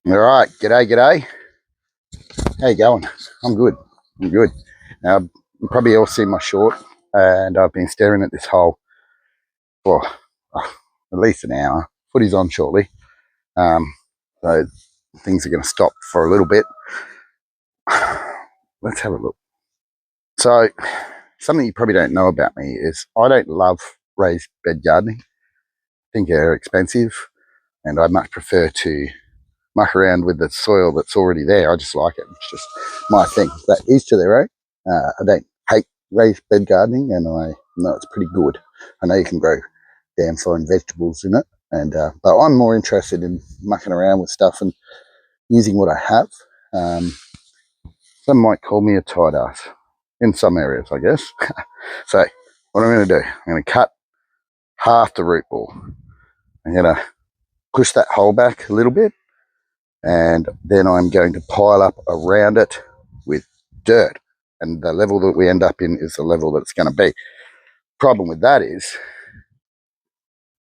All right, g'day. How you going? I'm good. I'm good. Now, you probably all seen my short, and I've been staring at this hole for at least an hour. Footy's on shortly, um, so things are going to stop for a little bit. Let's have a look. So, something you probably don't know about me is I don't love raised bed gardening. I think they're expensive, and I much prefer to muck around with the soil that's already there. I just like it. It's just my thing. But each to their own. I don't hate raised bed gardening, and I know it's pretty good. I know you can grow damn fine vegetables in it, and but I'm more interested in mucking around with stuff and using what I have. Um, some might call me a tight ass in some areas, I guess. So what I'm going to do, I'm going to cut half the root ball. I'm going to push that hole back a little bit, and then I'm going to pile up around it with dirt, and the level that we end up in is the level that it's going to be. Problem with that is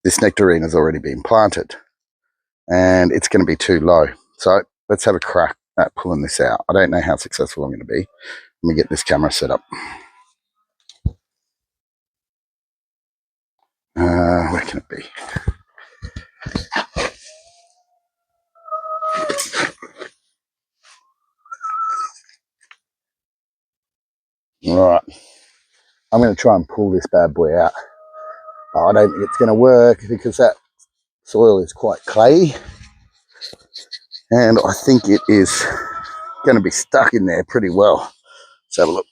this nectarine has already been planted and it's going to be too low. So let's have a crack at pulling this out. I don't know how successful I'm going to be. Let me get this camera set up. Where can it be? All right, I'm going to try and pull this bad boy out. I don't think it's going to work because that soil is quite clayey, and I think it is going to be stuck in there pretty well. Let's have a look.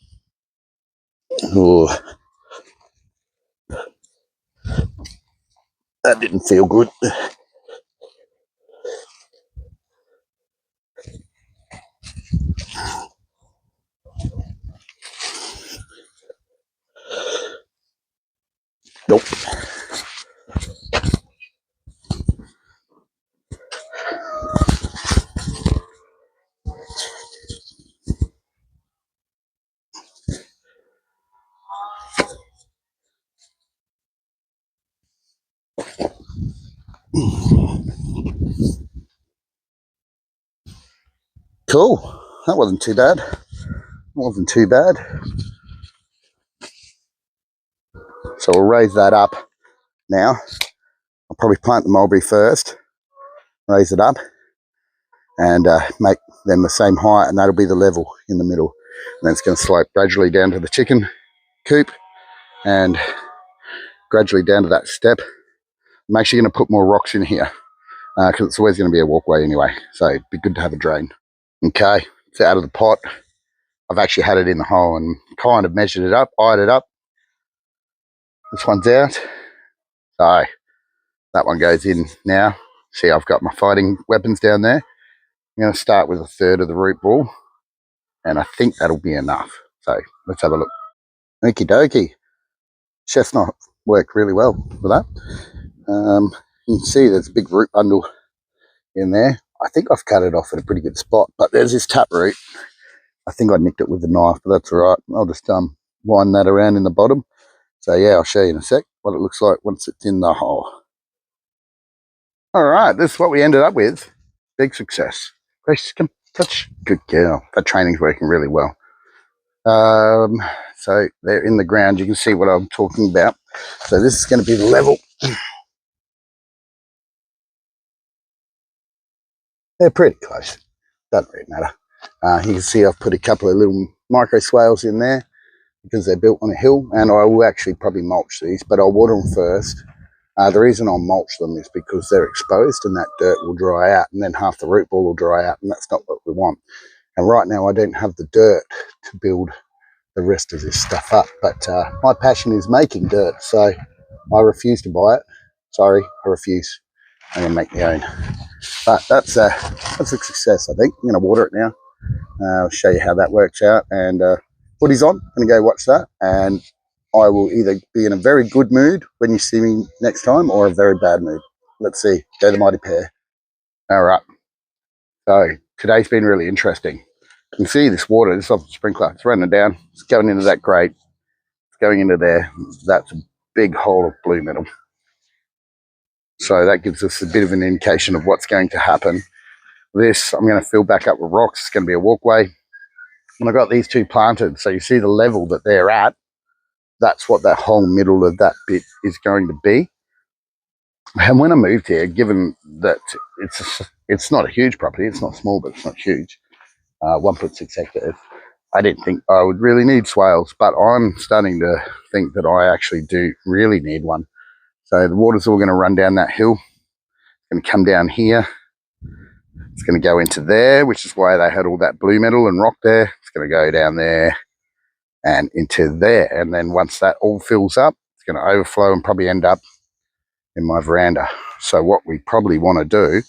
Ooh, that didn't feel good. Nope. Cool. That wasn't too bad. Wasn't too bad. So we'll raise that up now. I'll probably plant the mulberry first, raise it up, and make them the same height, and that'll be the level in the middle. And then it's going to slope gradually down to the chicken coop and gradually down to that step. I'm actually going to put more rocks in here because it's always going to be a walkway anyway, so it'd be good to have a drain. Okay, it's out of the pot. I've actually had it in the hole and kind of measured it up, eyed it up. This one's out, so that one goes in now. See, I've got my fighting weapons down there. I'm going to start with a third of the root ball, and I think that'll be enough. So let's have a look. Okie dokie. Chestnut worked really well for that. You can see there's a big root bundle in there. I think I've cut it off at a pretty good spot, but there's this taproot. I think I nicked it with a knife, but that's all right. I'll just wind that around in the bottom. So yeah, I'll show you in a sec what it looks like once it's in the hole. All right, this is what we ended up with. Big success. Grace, come touch. Good girl. That training's working really well. So they're in the ground. You can see what I'm talking about. So this is going to be the level. They're pretty close. Doesn't really matter. You can see I've put a couple of little micro swales in there because they're built on a hill, and I will actually probably mulch these, but I'll water them first. The reason I'll mulch them is because they're exposed and that dirt will dry out, and then half the root ball will dry out, and that's not what we want. And right now I don't have the dirt to build the rest of this stuff up, but my passion is making dirt, so I refuse to buy it. Sorry, I refuse. I'm going to make my own. But that's a success, I think. I'm going to water it now. I'll show you how that works out. And footy's on. I'm going to go watch that. And I will either be in a very good mood when you see me next time or a very bad mood. Let's see. Go the mighty pair. All right. So today's been really interesting. You can see this water, this is off the sprinkler. It's running down. It's going into that grate. It's going into there. That's a big hole of blue metal. So that gives us a bit of an indication of what's going to happen This I'm going to fill back up with rocks. It's going to be a walkway. And I got these two planted. So you see the level that they're at. That's what that whole middle of that bit is going to be. And when I moved here, given that it's not a huge property, it's not small, but it's not huge, 1.6 hectares, I didn't think I would really need swales, but I'm starting to think that I actually do really need one. So the water's all going to run down that hill. It's going to come down here. It's going to go into there, which is why they had all that blue metal and rock there. It's going to go down there and into there. And then once that all fills up, it's going to overflow and probably end up in my veranda. So what we probably want to do,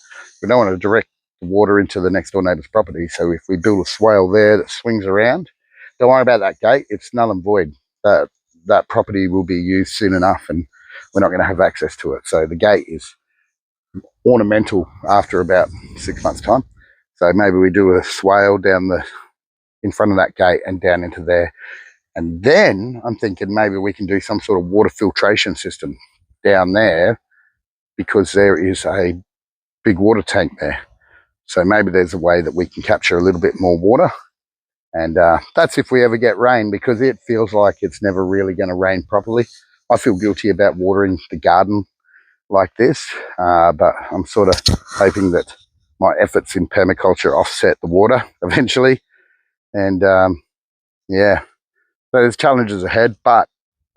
we don't want to direct the water into the next door neighbour's property. So if we build a swale there that swings around, don't worry about that gate. It's null and void. That property will be used soon enough and we're not going to have access to it. So the gate is ornamental after about 6 months' time. So maybe we do a swale down in front of that gate and down into there. And then I'm thinking maybe we can do some sort of water filtration system down there because there is a big water tank there. So maybe there's a way that we can capture a little bit more water. And that's if we ever get rain, because it feels like it's never really going to rain properly. I feel guilty about watering the garden like this, but I'm sort of hoping that my efforts in permaculture offset the water eventually. And yeah, so there's challenges ahead, but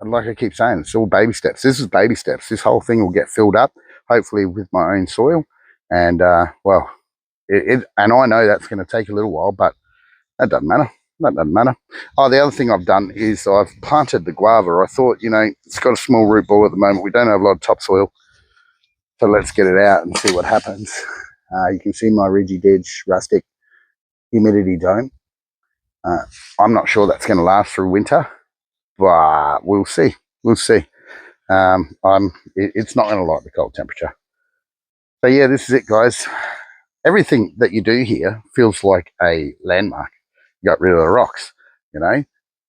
like I keep saying, it's all baby steps. This is baby steps. This whole thing will get filled up, hopefully with my own soil. And well, and I know that's going to take a little while, but that doesn't matter. That doesn't matter. Oh, the other thing I've done is I've planted the guava. I thought, it's got a small root ball at the moment. We don't have a lot of topsoil. So let's get it out and see what happens. You can see my Ridgy Ditch rustic humidity dome. I'm not sure that's going to last through winter, but we'll see. We'll see. It's not going to like the cold temperature. So yeah, this is it, guys. Everything that you do here feels like a landmark. You got rid of the rocks,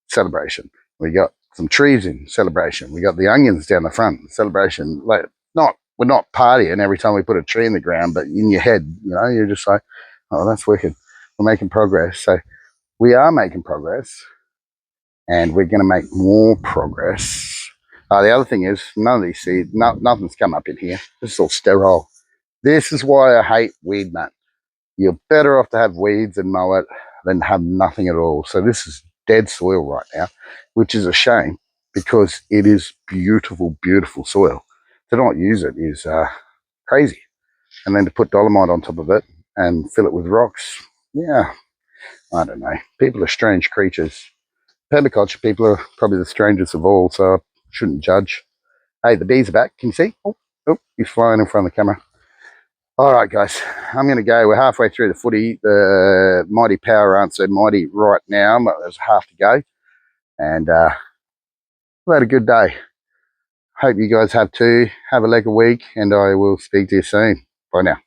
celebration. We got some trees in, celebration. We got the onions down the front, celebration. We're not partying every time we put a tree in the ground, but in your head, you're just like, oh, that's wicked. We're making progress. So we are making progress, and we're going to make more progress. The other thing is, none of these seeds, nothing's come up in here. This is all sterile. This is why I hate weed, man. You're better off to have weeds and mow it than have nothing at all. So this is dead soil right now, which is a shame because it is beautiful, beautiful soil. To not use it is crazy. And then to put dolomite on top of it and fill it with rocks, yeah, I don't know. People are strange creatures. Permaculture people are probably the strangest of all, so I shouldn't judge. Hey, the bees are back. Can you see? Oh, he's flying in front of the camera. All right, guys, I'm going to go. We're halfway through the footy. The mighty power aren't so mighty right now, but there's half to go. And we've had a good day. Hope you guys have too. Have a lekker week, and I will speak to you soon. Bye now.